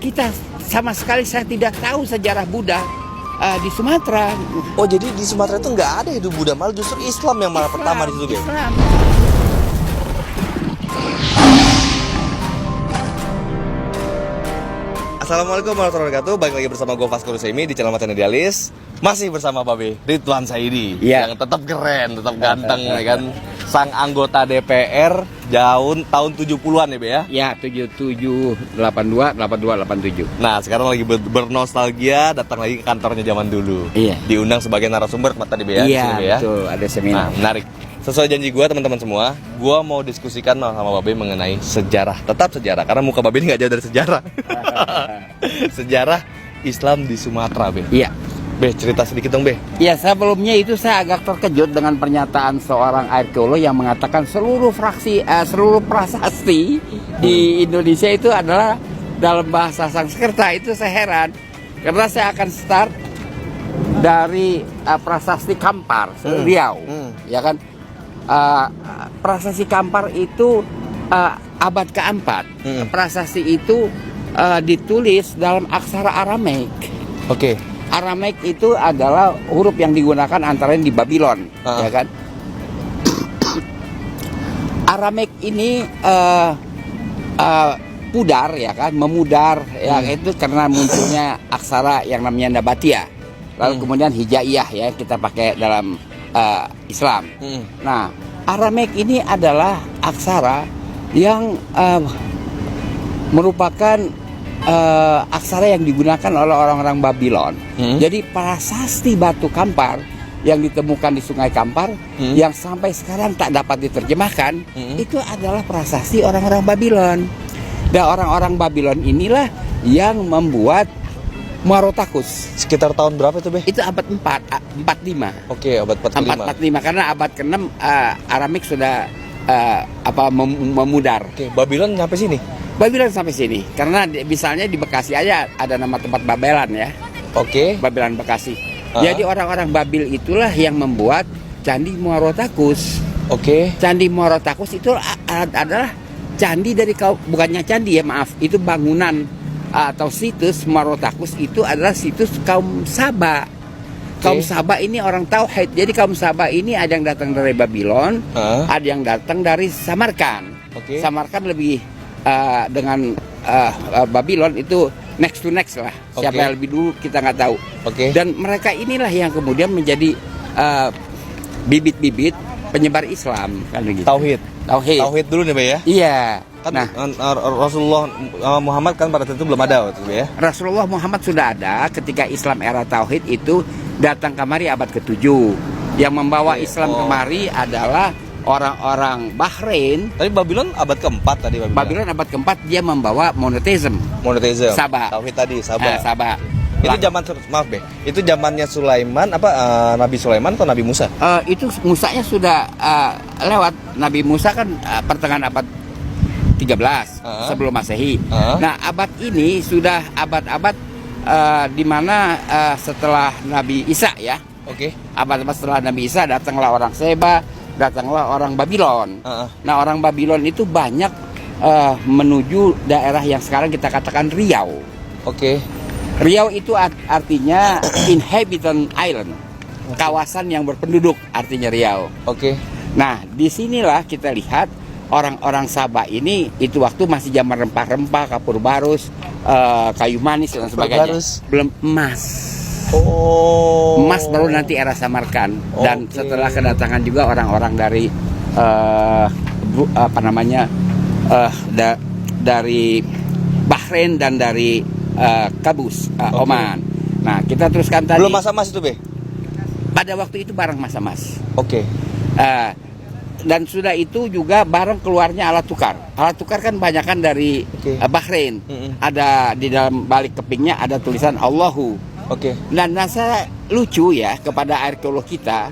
kita sama sekali saya tidak tahu sejarah Buddha di Sumatera. Oh, jadi di Sumatera itu nggak ada hidup Buddha, malah justru Islam yang malah pertama di situ, Be? Islam. Assalamualaikum warahmatullahi wabarakatuh. Balik lagi bersama gue Vasco Rusemi di channel Macan Idealis. Masih bersama Babe Ridwan Saidi, Iya. yang tetap keren, tetap ganteng ya kan. Sang anggota DPR tahun 70-an ya, Be ya? Ya, 77, 82, 82, 87. Nah, sekarang lagi bernostalgia, datang lagi ke kantornya zaman dulu. Iya. Diundang sebagai narasumber tadi, Be ya? Di Iya, sini, Be, ya? betul. Ada seminar. Nah, menarik. Sesuai janji gue, teman-teman semua, gue mau diskusikan sama Babe mengenai sejarah. Tetap sejarah, karena muka Babe ini nggak jauh dari sejarah. Sejarah Islam di Sumatera, Be. Iya. Be, cerita sedikit dong, Be. Ya, sebelumnya itu saya agak terkejut dengan pernyataan seorang arkeolog yang mengatakan seluruh prasasti di Indonesia itu adalah dalam bahasa Sanskerta. Itu saya heran. Karena saya akan start dari prasasti Kampar, Riau. Ya kan? Prasasti Kampar itu abad keempat. Prasasti itu ditulis dalam aksara Aramaik. Oke. Aramaik itu adalah huruf yang digunakan antara lain di Babylon, ya kan? Aramaik ini pudar, ya kan, memudar, ya itu karena munculnya aksara yang namanya Nabatia. Lalu kemudian Hijaiyah, ya kita pakai dalam Islam. Nah, Aramaik ini adalah aksara yang merupakan aksara yang digunakan oleh orang-orang Babylon. Jadi prasasti batu Kampar yang ditemukan di Sungai Kampar yang sampai sekarang tak dapat diterjemahkan, itu adalah prasasti orang-orang Babylon. Dan orang-orang Babylon inilah yang membuat Muarotakus. Sekitar tahun berapa itu, Be? Itu abad 45. Oke, abad 45. 45 karena abad ke-6 Aramaik sudah memudar. Oke, Babylon nyampe sini. Babylon sampai sini karena misalnya di Bekasi aja ada nama tempat Babelan, ya. Oke. Babelan Bekasi. Jadi orang-orang Babil itulah yang membuat Candi Muarotakus. Oke. Candi Muarotakus itu adalah candi dari bukannya candi, ya maaf, itu bangunan atau situs. Muarotakus itu adalah situs kaum Saba. Kaum Saba ini orang Tauhid. Jadi kaum Saba ini ada yang datang dari Babylon, ada yang datang dari Samarkand. Samarkand lebih dengan Babylon itu next to next lah. Siapa yang lebih dulu kita nggak tahu. Dan mereka inilah yang kemudian menjadi bibit-bibit penyebar Islam, kan begitu. Tauhid Dulu nih, Be ya. Iya. Kan Rasulullah Muhammad kan pada saat itu belum ada waktu itu, ya. Rasulullah Muhammad sudah ada ketika Islam era Tauhid itu datang kemari abad ke-7. Yang membawa Islam kemari adalah orang-orang Bahrain. Tapi Babylon abad ke-4 tadi, Babylon abad ke-4 dia membawa monoteism. Sabah. Tauhid tadi, Sabah. Sabah. Itu zaman, maaf, Be. Itu zamannya Sulaiman Nabi Sulaiman atau Nabi Musa? Itu Musanya sudah lewat. Nabi Musa kan pertengahan abad 13 sebelum Masehi. Nah, abad ini sudah abad-abad di mana setelah Nabi Isa, ya. Abad-abad setelah Nabi Isa datanglah orang Seba, datanglah orang Babylon. Nah, orang Babylon itu banyak menuju daerah yang sekarang kita katakan Riau. Riau itu artinya inhabitant island, kawasan yang berpenduduk artinya Riau. Nah, disinilah kita lihat orang-orang Sabah ini itu waktu masih zaman rempah-rempah, kapur barus, kayu manis dan sebagainya. Belum emas. Emas baru nanti era Samarkand. Dan setelah kedatangan juga orang-orang dari dari Bahrain dan dari Kabus, Oman. Nah, kita teruskan tadi. Belum masa emas itu, Be? Pada waktu itu barang masa emas. Dan sudah itu juga barang keluarnya alat tukar. Alat tukar kan banyakan dari Bahrain. Ada di dalam balik kepingnya ada tulisan Allahu. Dan saya lucu, ya, kepada arkeolog kita,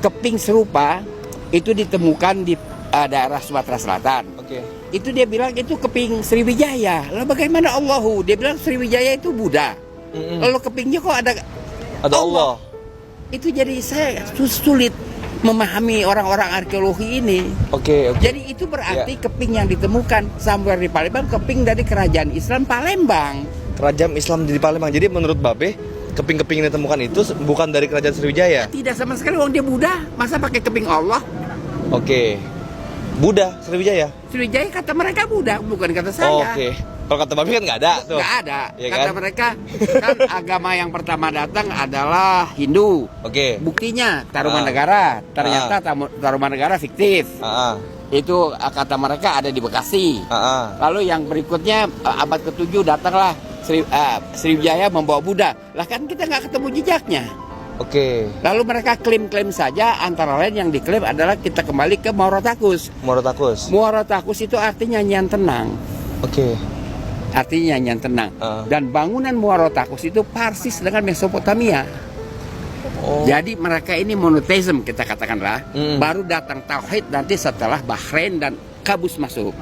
keping serupa itu ditemukan di daerah Sumatera Selatan. Itu dia bilang itu keping Sriwijaya. Lalu bagaimana Allahu? Dia bilang Sriwijaya itu Buddha. Lalu kepingnya kok ada Allah. Itu jadi saya sulit memahami orang-orang arkeologi ini. Jadi itu berarti keping yang ditemukan somewhere di Palembang, keping dari kerajaan Islam Palembang. kerajaan Islam di Palembang. Jadi menurut Babe, keping-keping yang ditemukan itu bukan dari kerajaan Sriwijaya. Tidak sama sekali, orang dia Buddha, masa pakai keping Allah? Oke. Buddha Sriwijaya. Sriwijaya kata mereka Buddha, bukan kata saya. Oh, oke. Kalau kata Babe kan nggak ada tuh. Nggak ada. Ya Kata kan? mereka kan agama yang pertama datang adalah Hindu. Oke. Buktinya Tarumanegara, ternyata Tarumanegara fiktif. Itu kata mereka ada di Bekasi. Lalu yang berikutnya abad ke-7 datanglah Sriwijaya membawa Buddha. Lah kan kita nggak ketemu jejaknya. Oke. Lalu mereka klaim-klaim saja, antara lain yang diklaim adalah kita kembali ke Muarotakus. Muarotakus. Muarotakus itu artinya nyanyian tenang. Oke. Artinya nyanyian tenang. Dan bangunan Muarotakus itu persis dengan Mesopotamia. Oh. Jadi mereka ini monoteism kita katakanlah. Baru datang tauhid nanti setelah Bahrain dan Kabus masuk.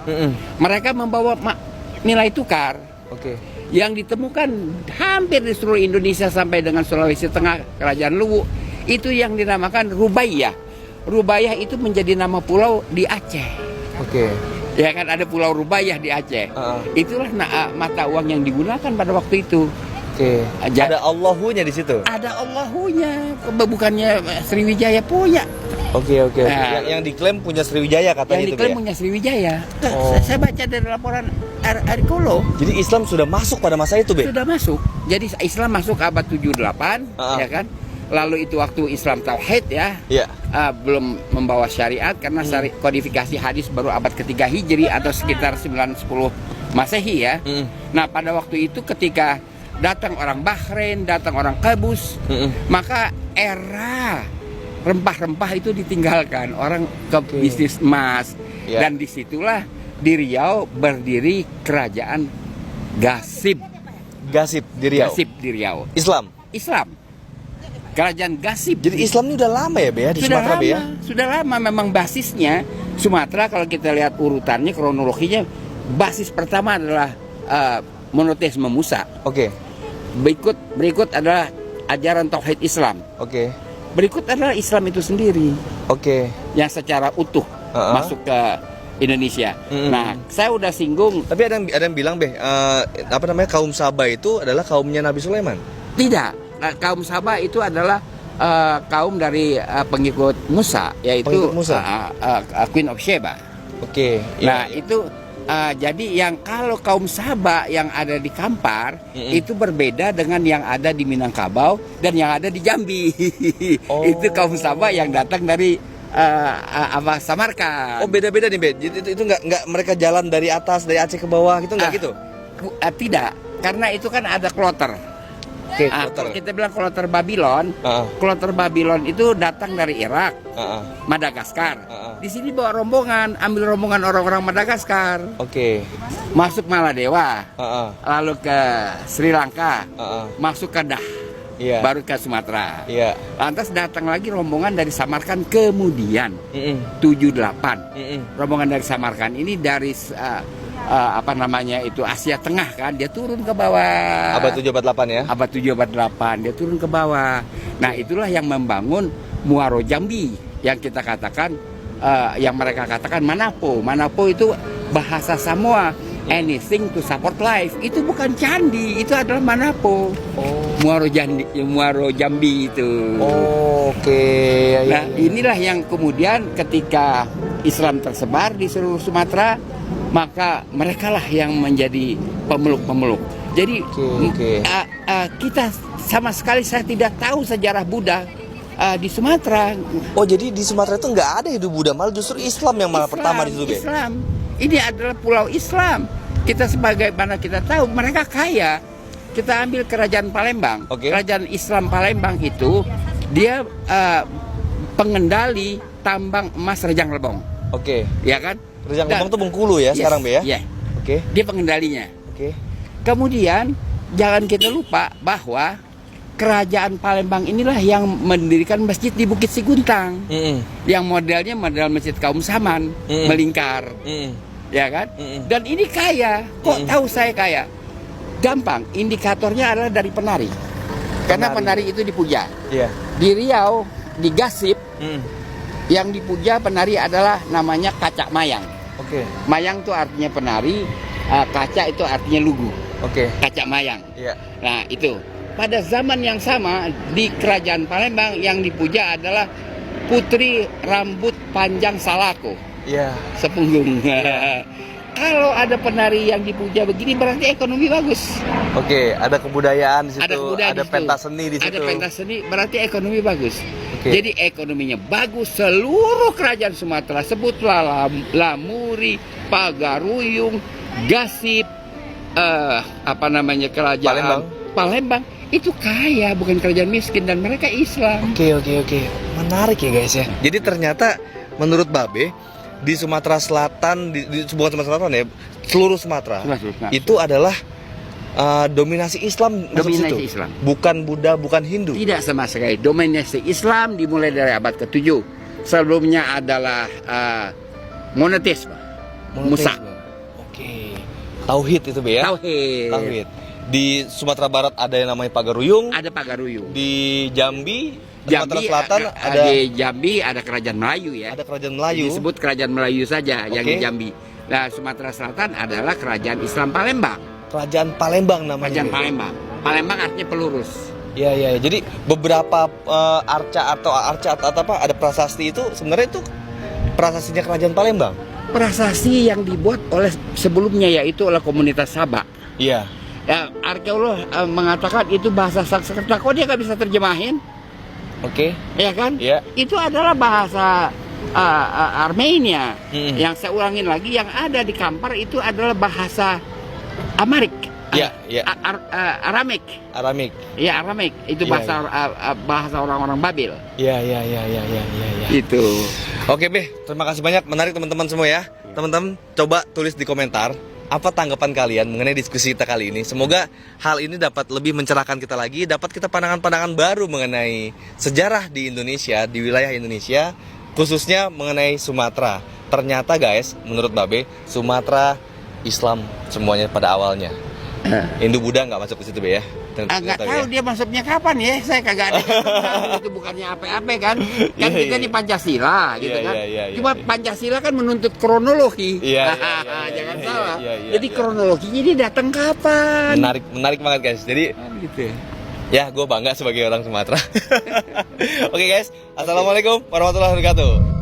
Mereka membawa nilai tukar. Oke. Yang ditemukan hampir di seluruh Indonesia sampai dengan Sulawesi Tengah, Kerajaan Luwu, itu yang dinamakan Rubaiyah. Rubaiyah itu menjadi nama pulau di Aceh. Oke. Ya kan ada Pulau Rubaiyah di Aceh. Itulah mata uang yang digunakan pada waktu itu. Oke. Ada Allahunya di situ. Ada Allahunya, bukannya Sriwijaya punya. Oke. Yang diklaim punya Sriwijaya katanya itu. Yang diklaim punya Sriwijaya. Saya baca dari laporan arkeolog. Jadi Islam sudah masuk pada masa itu, Be? Sudah masuk. Jadi Islam masuk abad 78, ya kan? Lalu itu waktu Islam tauhid ya. Iya. Belum membawa syariat karena kodifikasi hadis baru abad ketiga Hijri atau sekitar 910 Masehi ya. Nah, pada waktu itu ketika datang orang Bahrain, datang orang Kabus, maka era rempah-rempah itu ditinggalkan, orang ke bisnis emas. Dan disitulah di Riau berdiri kerajaan Gasib. Gasib di Riau. Gasib di Riau. Islam. Kerajaan Gasib. Jadi Islam ini udah lama ya, Be, ya, di Sumatera, Be, ya? Sudah lama, memang basisnya Sumatera. Kalau kita lihat urutannya, kronologinya, basis pertama adalah monoteisme Musa. Oke. Berikut adalah ajaran tauhid Islam. Oke. Berikut adalah Islam itu sendiri. Oke. Yang secara utuh masuk ke Indonesia. Nah, saya udah singgung. Tapi ada yang bilang, Be, kaum Sabah itu adalah kaumnya Nabi Sulaiman. Tidak. Kaum Sabah itu adalah kaum dari pengikut Musa, yaitu Pengikut Musa. Queen of Sheba. Oke. Nah, itu jadi yang kalau kaum Sabah yang ada di Kampar itu berbeda dengan yang ada di Minangkabau dan yang ada di Jambi. Itu kaum Sabah yang datang dari Samarkand. Oh, beda-beda nih, Be. Jadi itu nggak mereka jalan dari atas, dari Aceh ke bawah gitu, nggak gitu? Tidak, karena itu kan ada kloter. Kalau kita bilang kloter Babylon, kloter Babylon itu datang dari Irak, Madagaskar. Di sini bawa rombongan, ambil rombongan orang-orang Madagaskar. Oke. Masuk Maladewa, lalu ke Sri Lanka, masuk ke Dah, baru ke Sumatera. Lantas datang lagi rombongan dari Samarkand kemudian 78. Rombongan dari Samarkand ini dari itu Asia Tengah kan, dia turun ke bawah. Abad 7 abad 8 ya. Abad 7 abad 8 dia turun ke bawah. Nah, itulah yang membangun Muaro Jambi yang kita katakan yang mereka katakan Manapo. Manapo itu bahasa Samoa, anything to support life. Itu bukan candi, itu adalah Manapo. Muaro Jambi itu. Oke. Nah, inilah yang kemudian ketika Islam tersebar di seluruh Sumatera, maka merekalah yang menjadi pemeluk-pemeluk. Jadi kita sama sekali saya tidak tahu sejarah Buddha di Sumatera. Oh, jadi di Sumatera itu nggak ada hidup Buddha, malah justru Islam yang malah pertama di situ, Be? Islam. Ini adalah pulau Islam. Kita sebagaimana kita tahu mereka kaya. Kita ambil kerajaan Palembang. Kerajaan Islam Palembang itu dia pengendali tambang emas Rejang Lebong. Ya kan? Rejang Lebong itu Bengkulu ya sekarang, Be, ya? Dia pengendalinya. Kemudian jangan kita lupa bahwa kerajaan Palembang inilah yang mendirikan masjid di Bukit Siguntang. Yang modelnya model masjid kaum Saman, melingkar. Ya kan? Dan ini kaya. Kok tahu saya kaya? Gampang, indikatornya adalah dari penari. Karena penari itu dipuja. Di Riau, di Gasib, yang dipuja penari adalah namanya Kaca Mayang. Mayang itu artinya penari, kaca itu artinya lugu. Oke. Kaca mayang. Iya. Nah itu pada zaman yang sama di kerajaan Palembang yang dipuja adalah putri rambut panjang Salako Iya. sepunggung. Kalau ada penari yang dipuja begini berarti ekonomi bagus. Oke, ada kebudayaan di situ, Ada kebudayaan ada di situ. pentas seni di situ. Ada pentas seni berarti ekonomi bagus. Oke. Jadi ekonominya bagus seluruh kerajaan Sumatera, sebutlah Lamuri, Pagaruyung, Gasip, apa namanya kerajaan Palembang itu kaya, bukan kerajaan miskin dan mereka Islam. Oke. Menarik ya guys ya. Jadi ternyata menurut Babe di Sumatera Selatan, bukan Sumatera Selatan ya, seluruh Sumatera itu adalah dominasi Islam. Dominasi situ. Islam. Bukan Buddha, bukan Hindu. Tidak sama sekali. Dominasi Islam dimulai dari abad ke-7. Sebelumnya adalah monoteisme. Musa. Oke. Tauhid itu Be ya. Tauhid. Di Sumatera Barat ada yang namanya Pagaruyung. Ada Pagaruyung. Di Jambi, Sumatera Selatan ada di Jambi ada kerajaan Melayu ya. ada kerajaan Melayu. Disebut kerajaan Melayu saja yang Oke. di Jambi. Nah, Sumatera Selatan adalah kerajaan Islam Palembang. Kerajaan Palembang namanya. Kerajaan Be. Palembang. Palembang artinya pelurus. Iya. Jadi beberapa arca atau apa ada prasasti itu sebenarnya itu prasastinya kerajaan Palembang. Prasasti yang dibuat oleh sebelumnya yaitu oleh komunitas Sabak. Iya. Ya, arkeolog mengatakan itu bahasa Sanskerta. Kok dia nggak bisa terjemahin? Oke. Ya kan? Iya. Itu adalah bahasa Armenia. Mm-mm. Yang saya ulangin lagi, yang ada di Kampar itu adalah bahasa Amarik. Iya. Aramik. Aramik. Ya, Aramik. Itu Iya, bahasa bahasa orang-orang Babil. Iya. Itu. Oke, Be. Terima kasih banyak. Menarik teman-teman semua ya. Teman-teman coba tulis di komentar apa tanggapan kalian mengenai diskusi kita kali ini. Semoga hal ini dapat lebih mencerahkan kita lagi, dapat kita pandangan-pandangan baru mengenai sejarah di Indonesia, di wilayah Indonesia, khususnya mengenai Sumatera. Ternyata guys, menurut Babe, Sumatera Islam semuanya pada awalnya. Hindu Buddha nggak masuk ke situ Be ya. Nggak tahu dia masuknya kapan ya, saya kagak ada yang tahu. Itu bukannya apa-apa kan kita ini Pancasila gitu kan. Cuma Pancasila kan menuntut kronologi. Jangan salah. Jadi kronologinya dia datang kapan. Menarik banget guys. Jadi gitu ya gue bangga sebagai orang Sumatera. Oke guys, assalamualaikum warahmatullahi wabarakatuh.